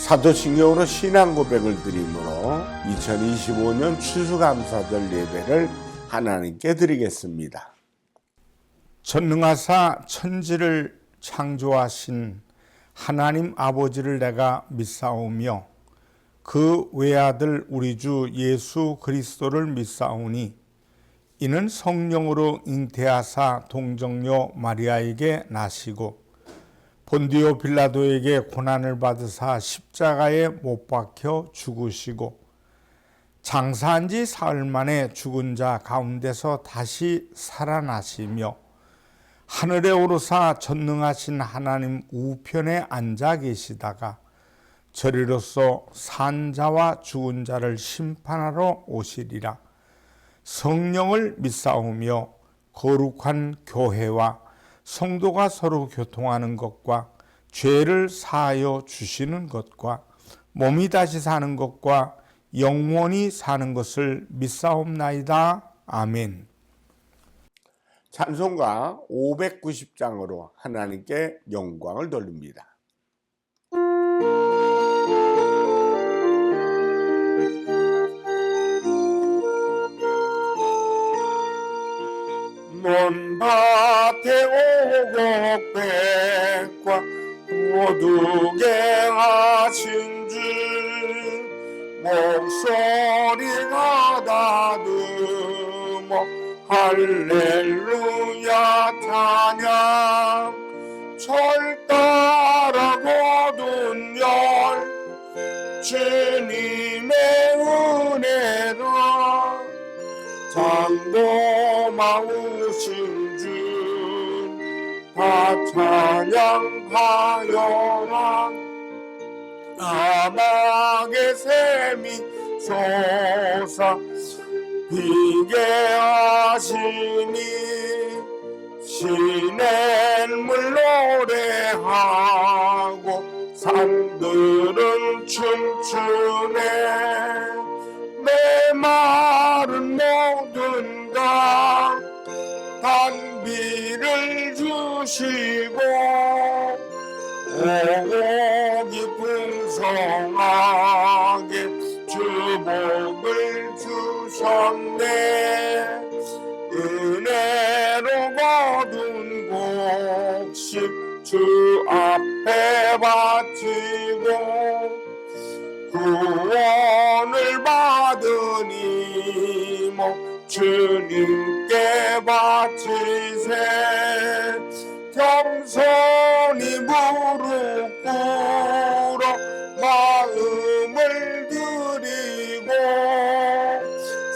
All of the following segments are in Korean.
사도신경으로 신앙 고백을 드림으로 2025년 추수감사절 예배를 하나님께 드리겠습니다. 전능하사 천지를 창조하신 하나님 아버지를 내가 믿사오며 그 외아들 우리 주 예수 그리스도를 믿사오니 이는 성령으로 잉태하사 동정녀 마리아에게 나시고 본디오 빌라도에게 고난을 받으사 십자가에 못 박혀 죽으시고 장사한 지 사흘 만에 죽은 자 가운데서 다시 살아나시며 하늘에 오르사 전능하신 하나님 우편에 앉아 계시다가 저리로서 산 자와 죽은 자를 심판하러 오시리라. 성령을 믿사오며 거룩한 교회와 성도가 서로 교통하는 것과 죄를 사하여 주시는 것과 몸이 다시 사는 것과 영원히 사는 것을 믿사옵나이다. 아멘. 찬송가 590장으로 하나님께 영광을 돌립니다. 먼 밭에 오곡백과 모두게 하신 주 목소리가 다듬어 할렐루야 찬양 철 따라 거둔 열 주님의 은혜라 장도마우신 주 다 찬양하여라 사막의 샘이 솟아 비게 하시니 시냇물 노래하고 산들은 춤추네 메마른 모든 강 단비를 주시고 오곡이 풍성하게 주복을 주셨네 은혜로 거둔 곡식 주 앞에 바치고 구원을 받은 이목 주님께 바치세 겸손히 무릎 꿇어 마음을 드리고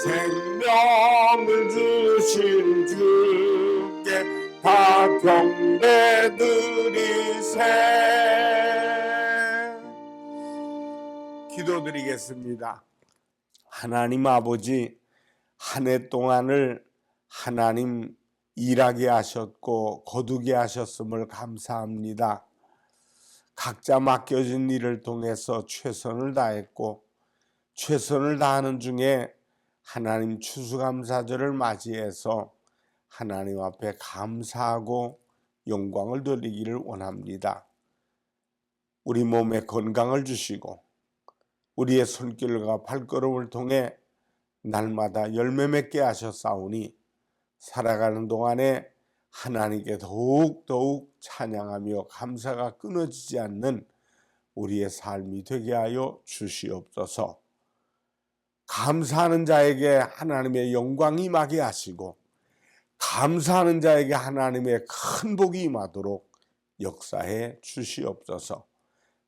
생명을 주신 주께 다 경배 드리세. 기도드리겠습니다. 하나님 아버지, 한 해 동안을 하나님 일하게 하셨고 거두게 하셨음을 감사합니다. 각자 맡겨진 일을 통해서 최선을 다했고 최선을 다하는 중에 하나님 추수감사절을 맞이해서 하나님 앞에 감사하고 영광을 돌리기를 원합니다. 우리 몸에 건강을 주시고 우리의 손길과 발걸음을 통해 날마다 열매 맺게 하셨사오니 살아가는 동안에 하나님께 더욱 찬양하며 감사가 끊어지지 않는 우리의 삶이 되게 하여 주시옵소서. 감사하는 자에게 하나님의 영광이 임하게 하시고 감사하는 자에게 하나님의 큰 복이 임하도록 역사해 주시옵소서.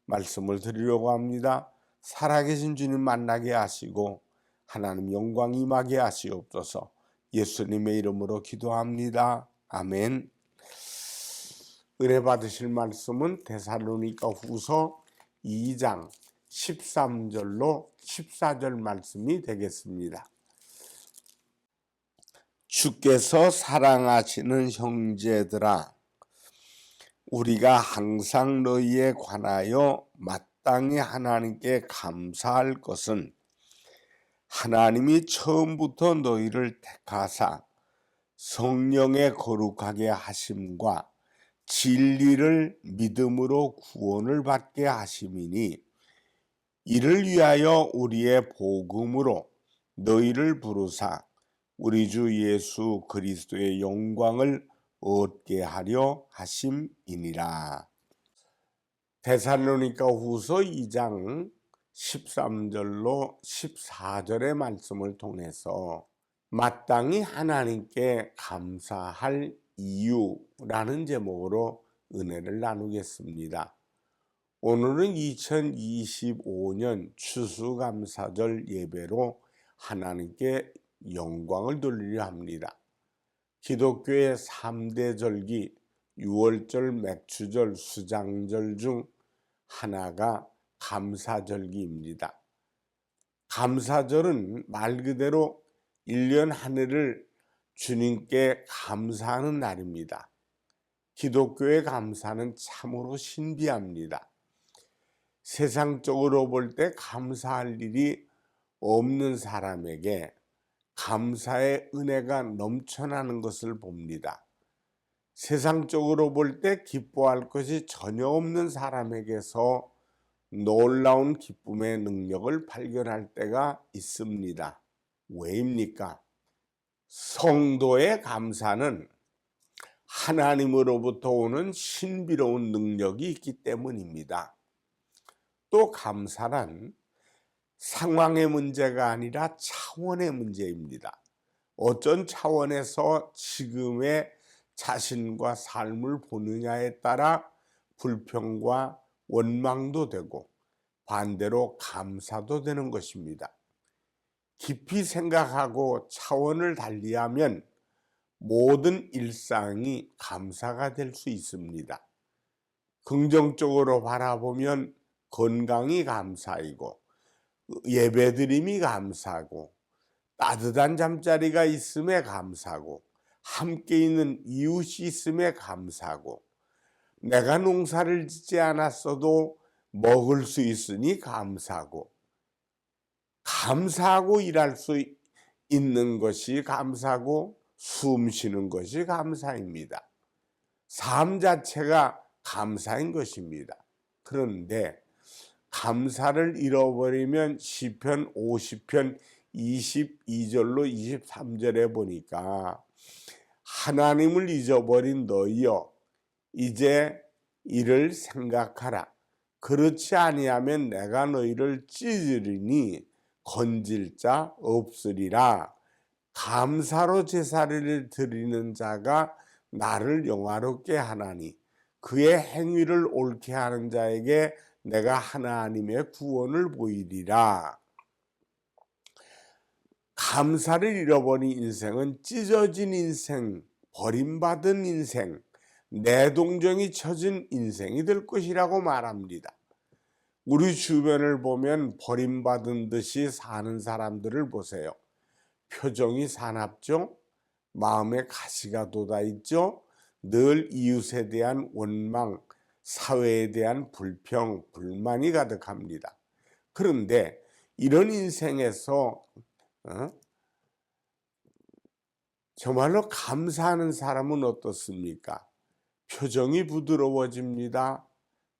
말씀을 드리려고 합니다. 살아계신 주님 만나게 하시고 하나님 영광 임하게 하시옵소서. 예수님의 이름으로 기도합니다. 아멘. 은혜 받으실 말씀은 데살로니가 후서 2장 13절로 14절 말씀이 되겠습니다. 주께서 사랑하시는 형제들아, 우리가 항상 너희에 관하여 마땅히 하나님께 감사할 것은 하나님이 처음부터 너희를 택하사 성령의 거룩하게 하심과 진리를 믿음으로 구원을 받게 하심이니 이를 위하여 우리의 복음으로 너희를 부르사 우리 주 예수 그리스도의 영광을 얻게 하려 하심이니라. 데살로니가 후서 2장 13절로 14절의 말씀을 통해서 마땅히 하나님께 감사할 이유라는 제목으로 은혜를 나누겠습니다. 오늘은 2025년 추수감사절 예배로 하나님께 영광을 돌리려 합니다. 기독교의 3대 절기, 유월절, 맥추절, 수장절 중 하나가 감사절기입니다. 감사절은 말 그대로 1년 한 해를 주님께 감사하는 날입니다. 기독교의 감사는 참으로 신비합니다. 세상적으로 볼 때 감사할 일이 없는 사람에게 감사의 은혜가 넘쳐나는 것을 봅니다. 세상적으로 볼 때 기뻐할 것이 전혀 없는 사람에게서 놀라운 기쁨의 능력을 발견할 때가 있습니다. 왜입니까? 성도의 감사는 하나님으로부터 오는 신비로운 능력이 있기 때문입니다. 또 감사란 상황의 문제가 아니라 차원의 문제입니다. 어떤 차원에서 지금의 자신과 삶을 보느냐에 따라 불평과 원망도 되고 반대로 감사도 되는 것입니다. 깊이 생각하고 차원을 달리하면 모든 일상이 감사가 될 수 있습니다. 긍정적으로 바라보면 건강이 감사이고 예배드림이 감사하고 따뜻한 잠자리가 있음에 감사하고 함께 있는 이웃이 있음에 감사하고 내가 농사를 짓지 않았어도 먹을 수 있으니 감사하고 일할 수 있는 것이 감사하고 숨 쉬는 것이 감사입니다. 삶 자체가 감사인 것입니다. 그런데 감사를 잃어버리면 시편 50편 22절로 23절에 보니까 하나님을 잊어버린 너희여 이제 이를 생각하라. 그렇지 아니하면 내가 너희를 찢으리니 건질 자 없으리라. 감사로 제사를 드리는 자가 나를 영화롭게 하나니 그의 행위를 옳게 하는 자에게 내가 하나님의 구원을 보이리라. 감사를 잃어버린 인생은 찢어진 인생, 버림받은 인생, 내동정이 처진 인생이 될 것이라고 말합니다. 우리 주변을 보면 버림받은 듯이 사는 사람들을 보세요. 표정이 사납죠? 마음에 가시가 돋아있죠? 늘 이웃에 대한 원망, 사회에 대한 불평, 불만이 가득합니다. 그런데 이런 인생에서 정말로 감사하는 사람은 어떻습니까? 표정이 부드러워집니다.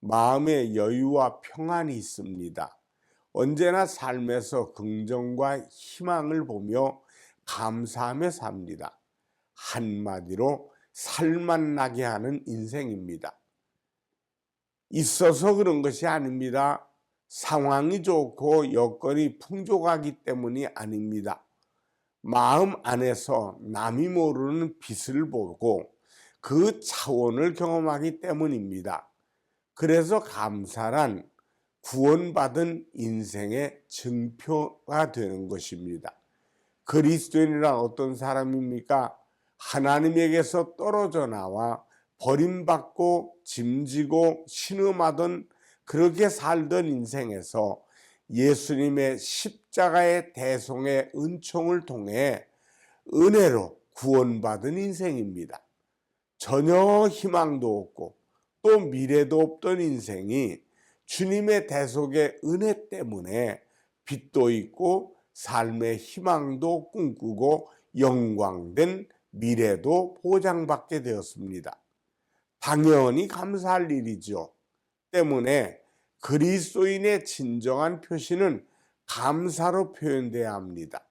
마음에 여유와 평안이 있습니다. 언제나 삶에서 긍정과 희망을 보며 감사하며 삽니다. 한마디로 살맛나게 하는 인생입니다. 있어서 그런 것이 아닙니다. 상황이 좋고 여건이 풍족하기 때문이 아닙니다. 마음 안에서 남이 모르는 빛을 보고 그 차원을 경험하기 때문입니다. 그래서 감사란 구원받은 인생의 증표가 되는 것입니다. 그리스도인이란 어떤 사람입니까? 하나님에게서 떨어져 나와 버림받고 짐지고 신음하던 그렇게 살던 인생에서 예수님의 십자가의 대속의 은총을 통해 은혜로 구원받은 인생입니다. 전혀 희망도 없고 또 미래도 없던 인생이 주님의 대속의 은혜 때문에 빛도 있고 삶의 희망도 꿈꾸고 영광된 미래도 보장받게 되었습니다. 당연히 감사할 일이죠. 때문에 그리스도인의 진정한 표시는 감사로 표현돼야 합니다.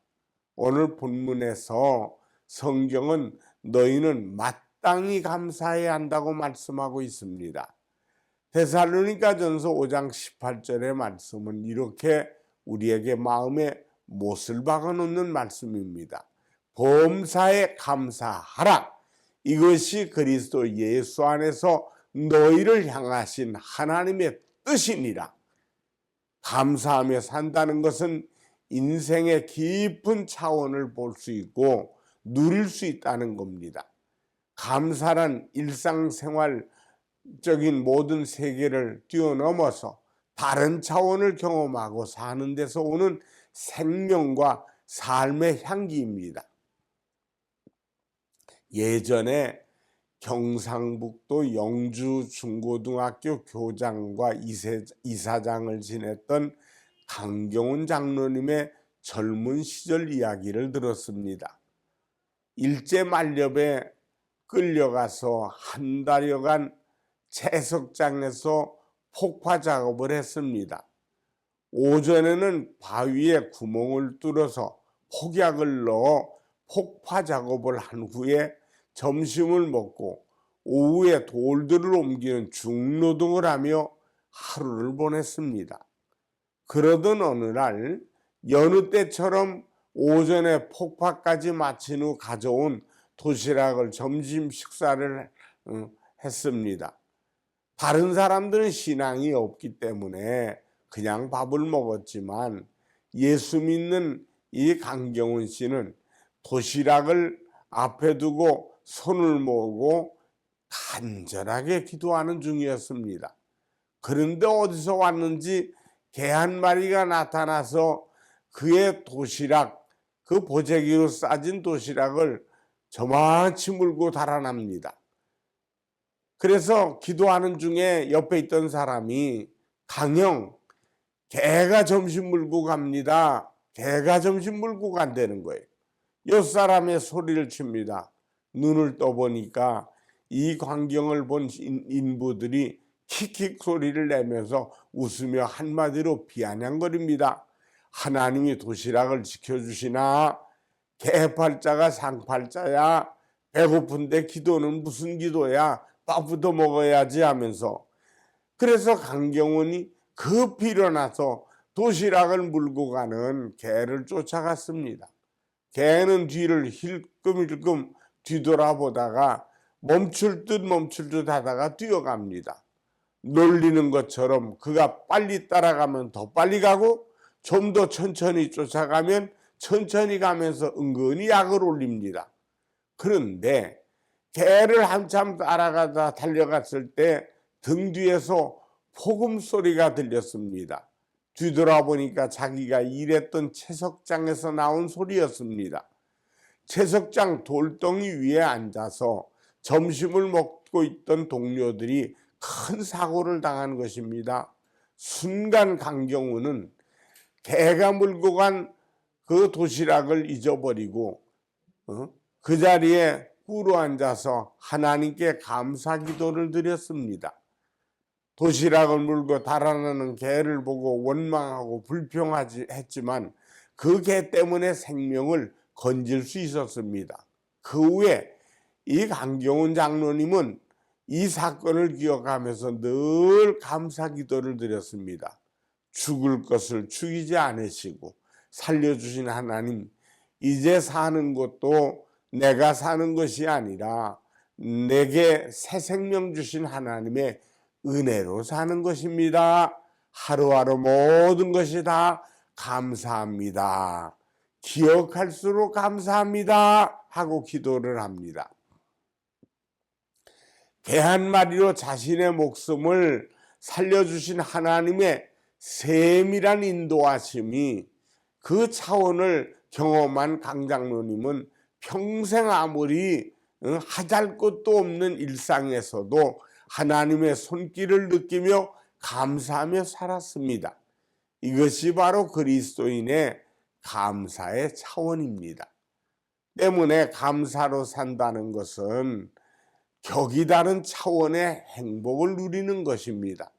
오늘 본문에서 성경은 너희는 마땅히 감사해야 한다고 말씀하고 있습니다. 데살로니가전서 5장 18절의 말씀은 이렇게 우리에게 마음에 못을 박아놓는 말씀입니다. 범사에 감사하라. 이것이 그리스도 예수 안에서 너희를 향하신 하나님의 뜻이니라. 감사하며 산다는 것은 인생의 깊은 차원을 볼 수 있고 누릴 수 있다는 겁니다. 감사란 일상생활적인 모든 세계를 뛰어넘어서 다른 차원을 경험하고 사는 데서 오는 생명과 삶의 향기입니다. 예전에 경상북도 영주 중고등학교 교장과 이사장을 지냈던 강경훈 장로님의 젊은 시절 이야기를 들었습니다. 일제 만렵에 끌려가서 한 달여간 채석장에서 폭파 작업을 했습니다. 오전에는 바위에 구멍을 뚫어서 폭약을 넣어 폭파 작업을 한 후에 점심을 먹고 오후에 돌들을 옮기는 중노동을 하며 하루를 보냈습니다. 그러던 어느 날 여느 때처럼 오전에 폭파까지 마친 후 가져온 도시락을 점심 식사를 했습니다. 다른 사람들은 신앙이 없기 때문에 그냥 밥을 먹었지만 예수 믿는 이 강경훈 씨는 도시락을 앞에 두고 손을 모으고 간절하게 기도하는 중이었습니다. 그런데 어디서 왔는지 개 한 마리가 나타나서 그의 도시락, 그 보재기로 싸진 도시락을 저만치 물고 달아납니다. 그래서 기도하는 중에 옆에 있던 사람이 강형, 개가 점심 물고 갑니다. 개가 점심 물고 간다는 거예요. 옆 사람의 소리를 칩니다. 눈을 떠보니까 이 광경을 본 인부들이 킥킥 소리를 내면서 웃으며 한마디로 비아냥거립니다. 하나님이 도시락을 지켜주시나? 개팔자가 상팔자야. 배고픈데 기도는 무슨 기도야? 밥부터 먹어야지 하면서. 그래서 강경훈이 급히 일어나서 도시락을 물고 가는 개를 쫓아갔습니다. 개는 뒤를 힐끔힐끔 뒤돌아보다가 멈출 듯 하다가 뛰어갑니다. 놀리는 것처럼 그가 빨리 따라가면 더 빨리 가고 좀 더 천천히 쫓아가면 천천히 가면서 은근히 약을 올립니다. 그런데 개를 한참 따라가다 달려갔을 때 등 뒤에서 폭음 소리가 들렸습니다. 뒤돌아보니까 자기가 일했던 채석장에서 나온 소리였습니다. 채석장 돌덩이 위에 앉아서 점심을 먹고 있던 동료들이 큰 사고를 당한 것입니다. 순간 강경훈은 개가 물고 간 그 도시락을 잊어버리고 그 자리에 꿇어 앉아서 하나님께 감사 기도를 드렸습니다. 도시락을 물고 달아나는 개를 보고 원망하고 불평했지만 그 개 때문에 생명을 건질 수 있었습니다. 그 후에 이 강경훈 장로님은 이 사건을 기억하면서 늘 감사 기도를 드렸습니다. 죽을 것을 죽이지 않으시고 살려주신 하나님, 이제 사는 것도 내가 사는 것이 아니라 내게 새 생명 주신 하나님의 은혜로 사는 것입니다. 하루하루 모든 것이 다 감사합니다. 기억할수록 감사합니다 하고 기도를 합니다. 개 한 마리로 자신의 목숨을 살려주신 하나님의 세밀한 인도하심이 그 차원을 경험한 강장로님은 평생 아무리 하잘 것도 없는 일상에서도 하나님의 손길을 느끼며 감사하며 살았습니다. 이것이 바로 그리스도인의 감사의 차원입니다. 때문에 감사로 산다는 것은 격이 다른 차원의 행복을 누리는 것입니다.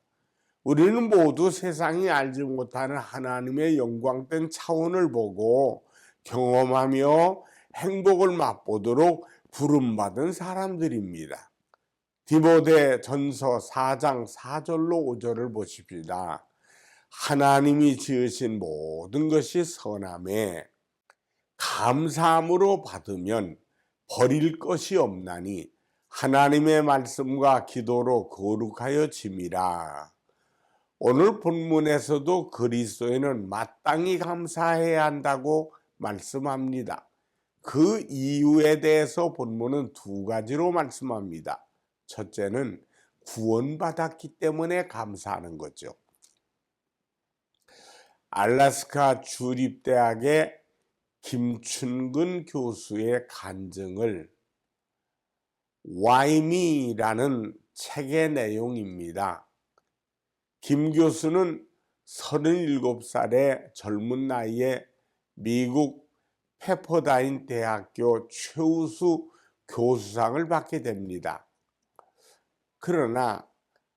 우리는 모두 세상이 알지 못하는 하나님의 영광된 차원을 보고 경험하며 행복을 맛보도록 부름받은 사람들입니다. 디모데 전서 4장 4절로 5절을 보십시다. 하나님이 지으신 모든 것이 선함에 감사함으로 받으면 버릴 것이 없나니 하나님의 말씀과 기도로 거룩하여 짐이라. 오늘 본문에서도 그리스도인은 마땅히 감사해야 한다고 말씀합니다. 그 이유에 대해서 본문은 두 가지로 말씀합니다. 첫째는 구원받았기 때문에 감사하는 거죠. 알래스카 주립대학의 김춘근 교수의 간증을 Why Me라는 책의 내용입니다. 김 교수는 37살의 젊은 나이에 미국 페퍼다인 대학교 최우수 교수상을 받게 됩니다. 그러나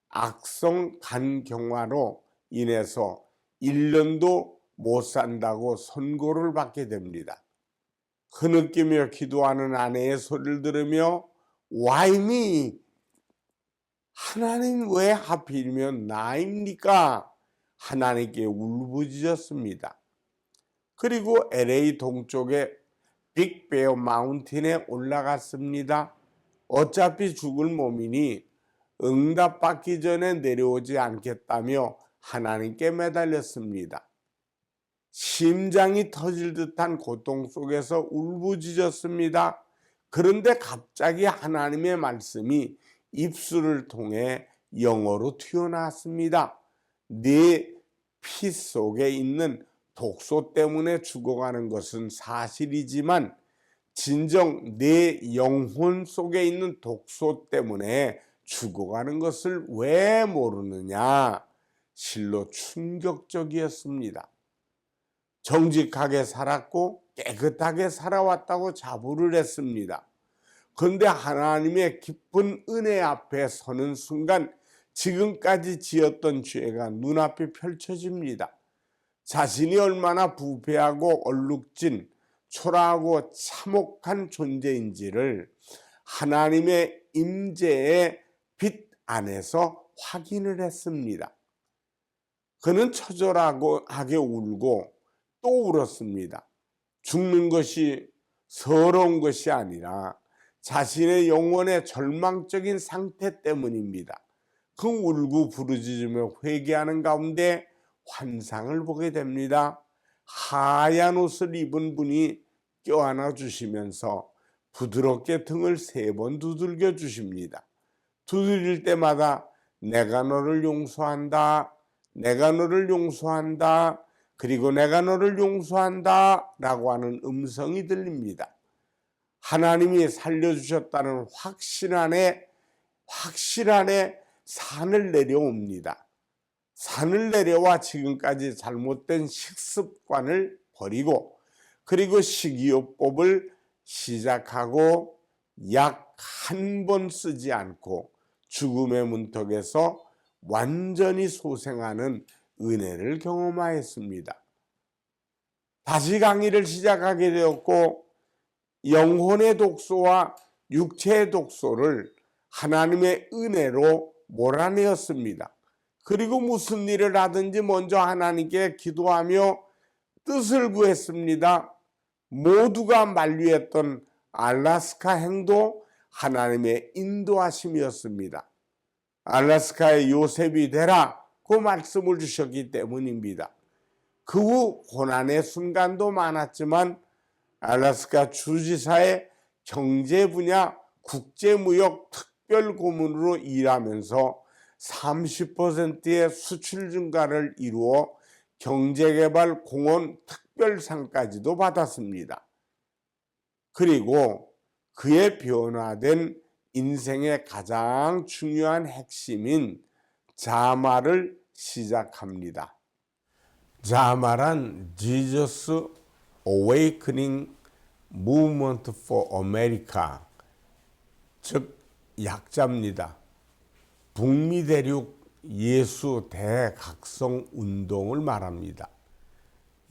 악성 간경화로 인해서 1년도 못 산다고 선고를 받게 됩니다. 흐느끼며 기도하는 아내의 소리를 들으며 Why me? 하나님 왜 하필이면 나입니까? 하나님께 울부짖었습니다. 그리고 LA 동쪽의 빅베어 마운틴에 올라갔습니다. 어차피 죽을 몸이니 응답받기 전에 내려오지 않겠다며 하나님께 매달렸습니다. 심장이 터질 듯한 고통 속에서 울부짖었습니다. 그런데 갑자기 하나님의 말씀이 입술을 통해 영어로 튀어나왔습니다. 네 피 속에 있는 독소 때문에 죽어가는 것은 사실이지만 진정 내 영혼 속에 있는 독소 때문에 죽어가는 것을 왜 모르느냐? 실로 충격적이었습니다. 정직하게 살았고 깨끗하게 살아왔다고 자부를 했습니다. 그런데 하나님의 깊은 은혜 앞에 서는 순간 지금까지 지었던 죄가 눈앞에 펼쳐집니다. 자신이 얼마나 부패하고 얼룩진 초라하고 참혹한 존재인지를 하나님의 임재의 빛 안에서 확인을 했습니다. 그는 처절하게 울고 또 울었습니다. 죽는 것이 서러운 것이 아니라 자신의 영혼의 절망적인 상태 때문입니다. 그 울고 부르짖으며 회개하는 가운데 환상을 보게 됩니다. 하얀 옷을 입은 분이 껴안아 주시면서 부드럽게 등을 3번 두들겨 주십니다. 두드릴 때마다 내가 너를 용서한다. 내가 너를 용서한다. 그리고 내가 너를 용서한다 라고 하는 음성이 들립니다. 하나님이 살려주셨다는 확신 안에 산을 내려옵니다. 산을 내려와 지금까지 잘못된 식습관을 버리고 그리고 식이요법을 시작하고 약 한 번 쓰지 않고 죽음의 문턱에서 완전히 소생하는 은혜를 경험하였습니다. 다시 강의를 시작하게 되었고 영혼의 독소와 육체의 독소를 하나님의 은혜로 몰아내었습니다. 그리고 무슨 일을 하든지 먼저 하나님께 기도하며 뜻을 구했습니다. 모두가 만류했던 알래스카 행도 하나님의 인도하심이었습니다. 알래스카의 요셉이 되라고 말씀을 주셨기 때문입니다. 그 후 고난의 순간도 많았지만 알래스카 주지사의 경제 분야 국제무역 특별고문으로 일하면서 30%의 수출 증가를 이루어 경제개발 공헌 특별상까지도 받았습니다. 그리고 그의 변화된 인생의 가장 중요한 핵심인 자마를 시작합니다. 자마란 Jesus Awakening Movement for America, 즉 약자입니다. 북미 대륙 예수 대각성 운동을 말합니다.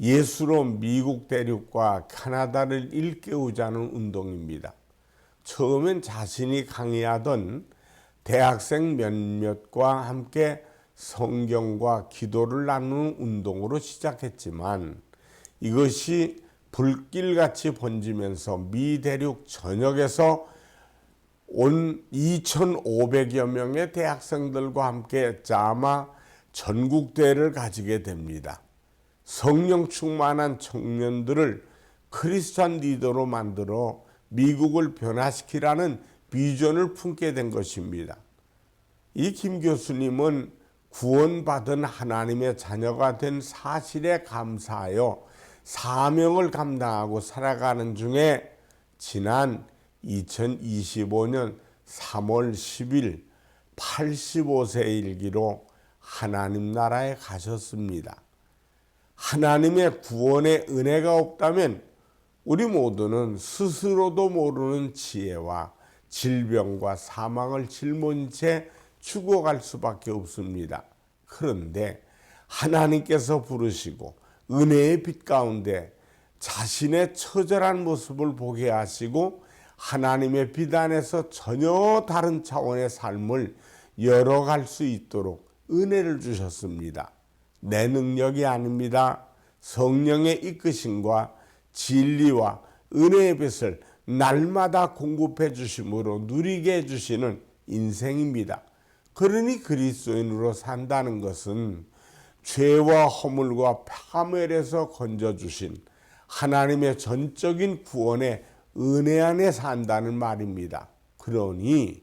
예수로 미국 대륙과 캐나다를 일깨우자는 운동입니다. 처음엔 자신이 강의하던 대학생 몇몇과 함께 성경과 기도를 나누는 운동으로 시작했지만 이것이 불길같이 번지면서 미 대륙 전역에서 온 2,500여 명의 대학생들과 함께 자마 전국대회를 가지게 됩니다. 성령 충만한 청년들을 크리스찬 리더로 만들어 미국을 변화시키라는 비전을 품게 된 것입니다. 이 김 교수님은 구원받은 하나님의 자녀가 된 사실에 감사하여 사명을 감당하고 살아가는 중에 지난 2025년 3월 10일 85세 일기로 하나님 나라에 가셨습니다. 하나님의 구원의 은혜가 없다면 우리 모두는 스스로도 모르는 지혜와 질병과 사망을 짊어진 채 죽어갈 수밖에 없습니다. 그런데 하나님께서 부르시고 은혜의 빛 가운데 자신의 처절한 모습을 보게 하시고 하나님의 빛 안에서 전혀 다른 차원의 삶을 열어갈 수 있도록 은혜를 주셨습니다. 내 능력이 아닙니다. 성령의 이끄심과 진리와 은혜의 빛을 날마다 공급해 주심으로 누리게 해주시는 인생입니다. 그러니 그리스도인으로 산다는 것은 죄와 허물과 파멸에서 건져주신 하나님의 전적인 구원의 은혜 안에 산다는 말입니다. 그러니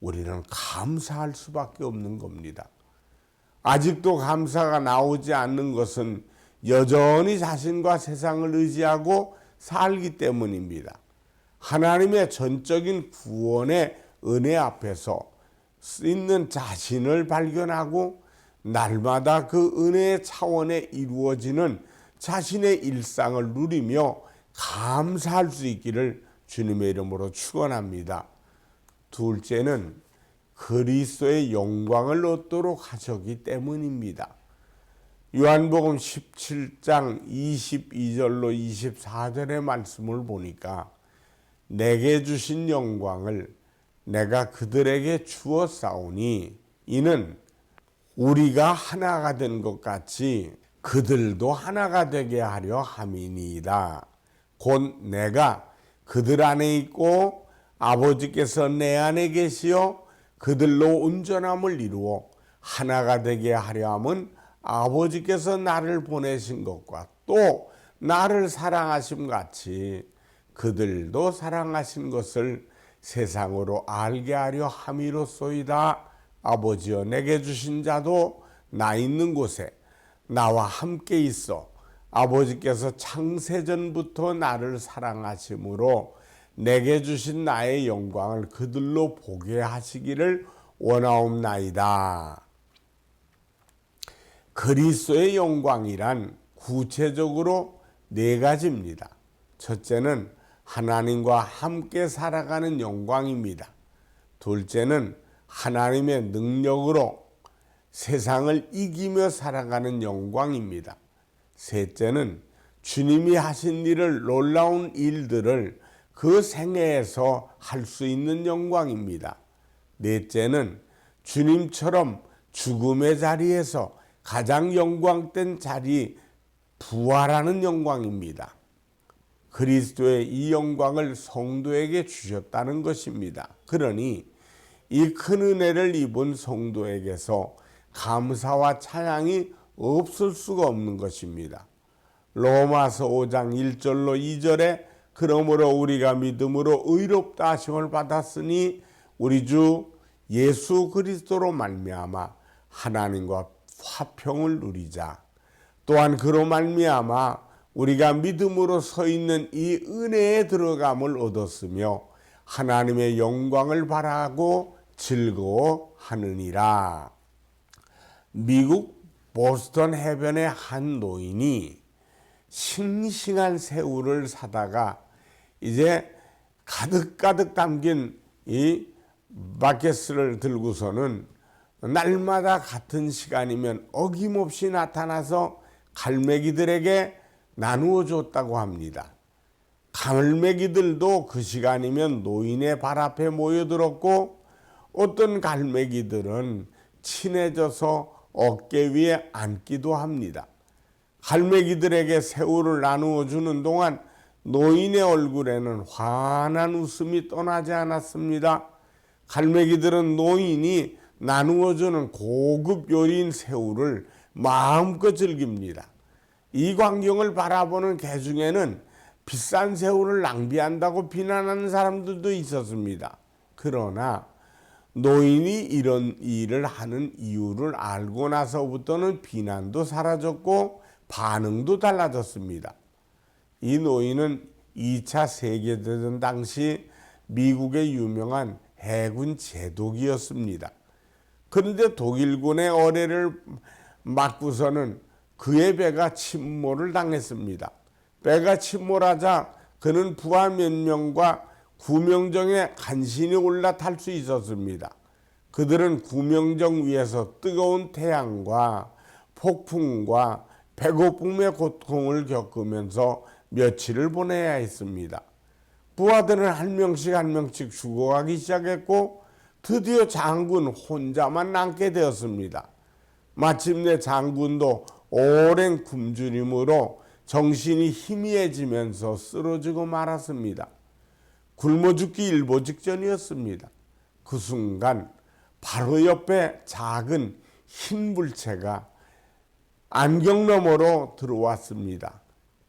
우리는 감사할 수밖에 없는 겁니다. 아직도 감사가 나오지 않는 것은 여전히 자신과 세상을 의지하고 살기 때문입니다. 하나님의 전적인 구원의 은혜 앞에서 있는 자신을 발견하고 날마다 그 은혜의 차원에 이루어지는 자신의 일상을 누리며 감사할 수 있기를 주님의 이름으로 축원합니다. 둘째는 그리스도의 영광을 얻도록 하셨기 때문입니다. 요한복음 17장 22절로 24절의 말씀을 보니까 내게 주신 영광을 내가 그들에게 주었사오니 이는 우리가 하나가 된 것 같이 그들도 하나가 되게 하려 함이니이다. 곧 내가 그들 안에 있고 아버지께서 내 안에 계시어 그들로 온전함을 이루어 하나가 되게 하려 함은 아버지께서 나를 보내신 것과 또 나를 사랑하심 같이 그들도 사랑하신 것을 세상으로 알게 하려 함이로소이다. 아버지여 내게 주신 자도 나 있는 곳에 나와 함께 있어 아버지께서 창세전부터 나를 사랑하심으로 내게 주신 나의 영광을 그들로 보게 하시기를 원하옵나이다. 그리스도의 영광이란 구체적으로 네 가지입니다. 첫째는 하나님과 함께 살아가는 영광입니다. 둘째는 하나님의 능력으로 세상을 이기며 살아가는 영광입니다. 셋째는 주님이 하신 일을 놀라운 일들을 그 생애에서 할 수 있는 영광입니다. 넷째는 주님처럼 죽음의 자리에서 가장 영광된 자리 부활하는 영광입니다. 그리스도의 이 영광을 성도에게 주셨다는 것입니다. 그러니 이 큰 은혜를 입은 성도에게서 감사와 찬양이 없을 수가 없는 것입니다. 로마서 5장 1절로 2절에 그러므로 우리가 믿음으로 의롭다 하심을 받았으니 우리 주 예수 그리스도로 말미암아 하나님과 화평을 누리자. 또한 그로 말미암아 우리가 믿음으로 서 있는 이 은혜에 들어감을 얻었으며 하나님의 영광을 바라고 즐거워하느니라. 미국 보스턴 해변의 한 노인이 싱싱한 새우를 사다가 이제 가득가득 담긴 이 바켓을 들고서는 날마다 같은 시간이면 어김없이 나타나서 갈매기들에게 나누어 줬다고 합니다. 갈매기들도 그 시간이면 노인의 발 앞에 모여들었고 어떤 갈매기들은 친해져서 어깨 위에 앉기도 합니다. 갈매기들에게 새우를 나누어 주는 동안 노인의 얼굴에는 환한 웃음이 떠나지 않았습니다. 갈매기들은 노인이 나누어 주는 고급 요리인 새우를 마음껏 즐깁니다. 이 광경을 바라보는 개 중에는 비싼 새우를 낭비한다고 비난하는 사람들도 있었습니다. 그러나 노인이 이런 일을 하는 이유를 알고 나서부터는 비난도 사라졌고 반응도 달라졌습니다. 이 노인은 2차 세계대전 당시 미국의 유명한 해군 제독이었습니다. 그런데 독일군의 어뢰를 맞고서는 그의 배가 침몰을 당했습니다. 배가 침몰하자 그는 부하 몇 명과 구명정에 간신히 올라탈 수 있었습니다. 그들은 구명정 위에서 뜨거운 태양과 폭풍과 배고픔의 고통을 겪으면서 며칠을 보내야 했습니다. 부하들은 한 명씩 죽어가기 시작했고 드디어 장군 혼자만 남게 되었습니다. 마침내 장군도 오랜 굶주림으로 정신이 희미해지면서 쓰러지고 말았습니다. 굶어 죽기 일보 직전이었습니다. 그 순간 바로 옆에 작은 흰 물체가 안경 너머로 들어왔습니다.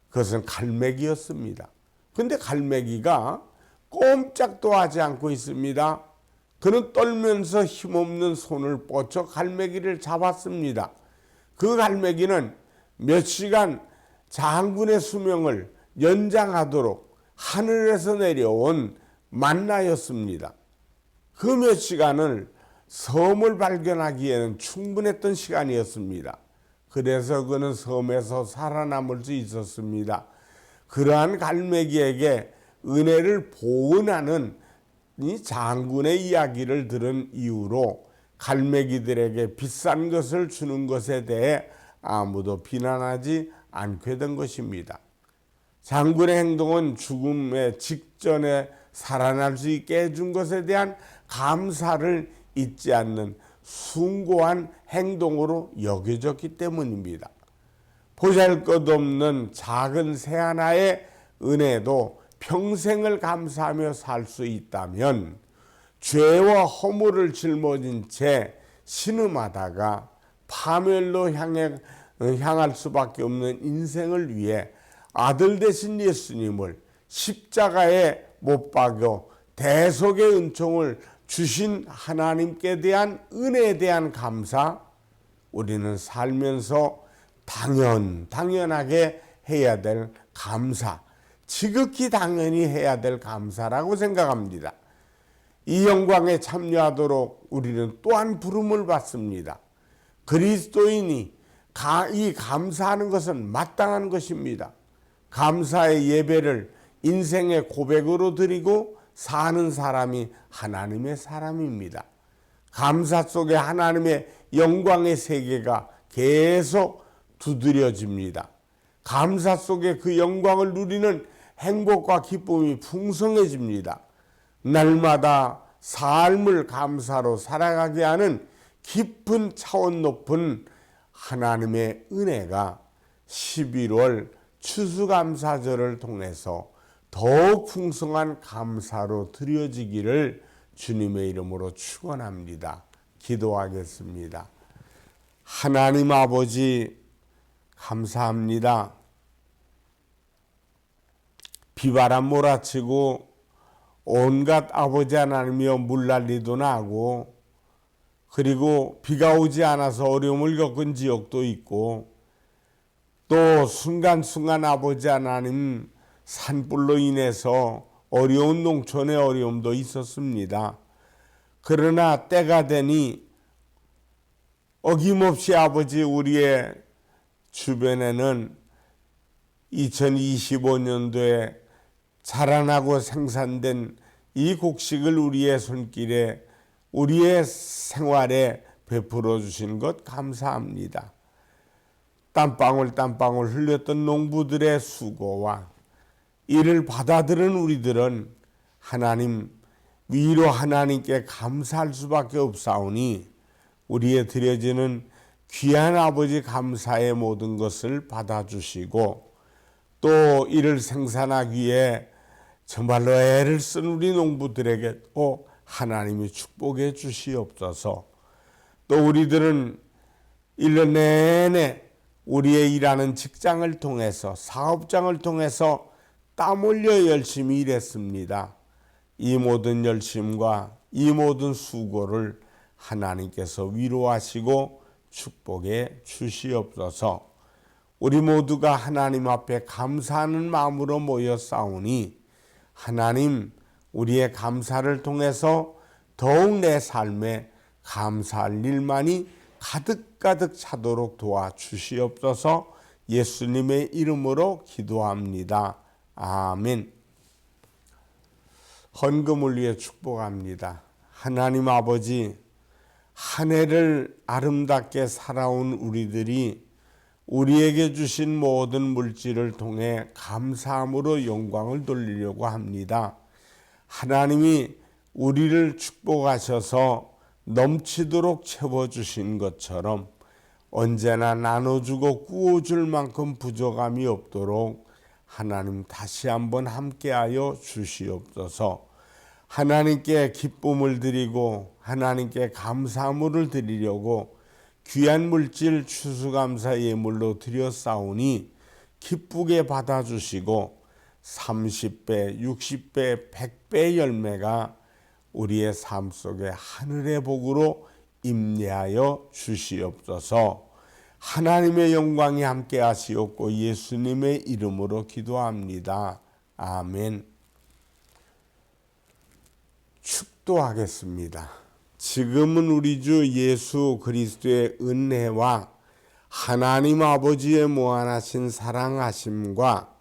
그것은 갈매기였습니다. 근데 갈매기가 꼼짝도 하지 않고 있습니다. 그는 떨면서 힘없는 손을 뻗쳐 갈매기를 잡았습니다. 그 갈매기는 몇 시간 장군의 수명을 연장하도록 하늘에서 내려온 만나였습니다. 그 몇 시간을 섬을 발견하기에는 충분했던 시간이었습니다. 그래서 그는 섬에서 살아남을 수 있었습니다. 그러한 갈매기에게 은혜를 보은하는 이 장군의 이야기를 들은 이후로 갈매기들에게 비싼 것을 주는 것에 대해 아무도 비난하지 않게 된 것입니다. 장군의 행동은 죽음의 직전에 살아날 수 있게 해준 것에 대한 감사를 잊지 않는 숭고한 행동으로 여겨졌기 때문입니다. 보잘것없는 작은 새 하나의 은혜도 평생을 감사하며 살 수 있다면 죄와 허물을 짊어진 채 신음하다가 파멸로 향할 수밖에 없는 인생을 위해 아들 되신 예수님을 십자가에 못 박여 대속의 은총을 주신 하나님께 대한 은혜에 대한 감사, 우리는 살면서 당연하게 해야 될 감사, 지극히 당연히 해야 될 감사라고 생각합니다. 이 영광에 참여하도록 우리는 또한 부름을 받습니다. 그리스도인이 이 감사하는 것은 마땅한 것입니다. 감사의 예배를 인생의 고백으로 드리고 사는 사람이 하나님의 사람입니다. 감사 속에 하나님의 영광의 세계가 계속 두드려집니다. 감사 속에 그 영광을 누리는 행복과 기쁨이 풍성해집니다. 날마다 삶을 감사로 살아가게 하는 깊은 차원 높은 하나님의 은혜가 11월 추수감사절을 통해서 더욱 풍성한 감사로 드려지기를 주님의 이름으로 축원합니다. 기도하겠습니다. 하나님 아버지 감사합니다. 비바람 몰아치고 온갖 아버지 하나님이여 물난리도 나고 그리고 비가 오지 않아서 어려움을 겪은 지역도 있고 또 순간순간 아버지 하나님 산불로 인해서 어려운 농촌의 어려움도 있었습니다. 그러나 때가 되니 어김없이 아버지 우리의 주변에는 2025년도에 자라나고 생산된 이 곡식을 우리의 손길에 우리의 생활에 베풀어 주신 것 감사합니다. 땀방울 땀방울 흘렸던 농부들의 수고와 이를 받아들은 우리들은 하나님 위로 하나님께 감사할 수밖에 없사오니 우리의 드려지는 귀한 아버지 감사의 모든 것을 받아주시고 또 이를 생산하기 위해 정말로 애를 쓴 우리 농부들에게 또 하나님이 축복해 주시옵소서. 또 우리들은 1년 내내 우리의 일하는 직장을 통해서 사업장을 통해서 땀 흘려 열심히 일했습니다. 이 모든 열심과 이 모든 수고를 하나님께서 위로하시고 축복해 주시옵소서. 우리 모두가 하나님 앞에 감사하는 마음으로 모여 싸우니 하나님 우리의 감사를 통해서 더욱 내 삶에 감사할 일만이 가득가득 차도록 도와주시옵소서. 예수님의 이름으로 기도합니다. 아멘. 헌금을 위해 축복합니다. 하나님 아버지, 한 해를 아름답게 살아온 우리들이 우리에게 주신 모든 물질을 통해 감사함으로 영광을 돌리려고 합니다. 하나님이 우리를 축복하셔서 넘치도록 채워주신 것처럼 언제나 나눠주고 꾸어줄 만큼 부족함이 없도록 하나님 다시 한번 함께하여 주시옵소서. 하나님께 기쁨을 드리고 하나님께 감사함을 드리려고 귀한 물질 추수감사 예물로 드렸사오니 기쁘게 받아주시고 30배, 60배, 100배 열매가 우리의 삶 속에 하늘의 복으로 임재하여 주시옵소서. 하나님의 영광이 함께 하시옵고 예수님의 이름으로 기도합니다. 아멘. 축도하겠습니다. 지금은 우리 주 예수 그리스도의 은혜와 하나님 아버지의 무한하신 사랑하심과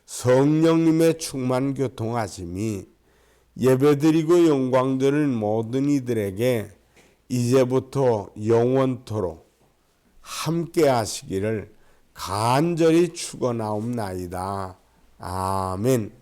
성령님의 충만 교통하심이 예배드리고 영광드릴 모든 이들에게 이제부터 영원토록 함께 하시기를 간절히 축원하옵나이다. 아멘.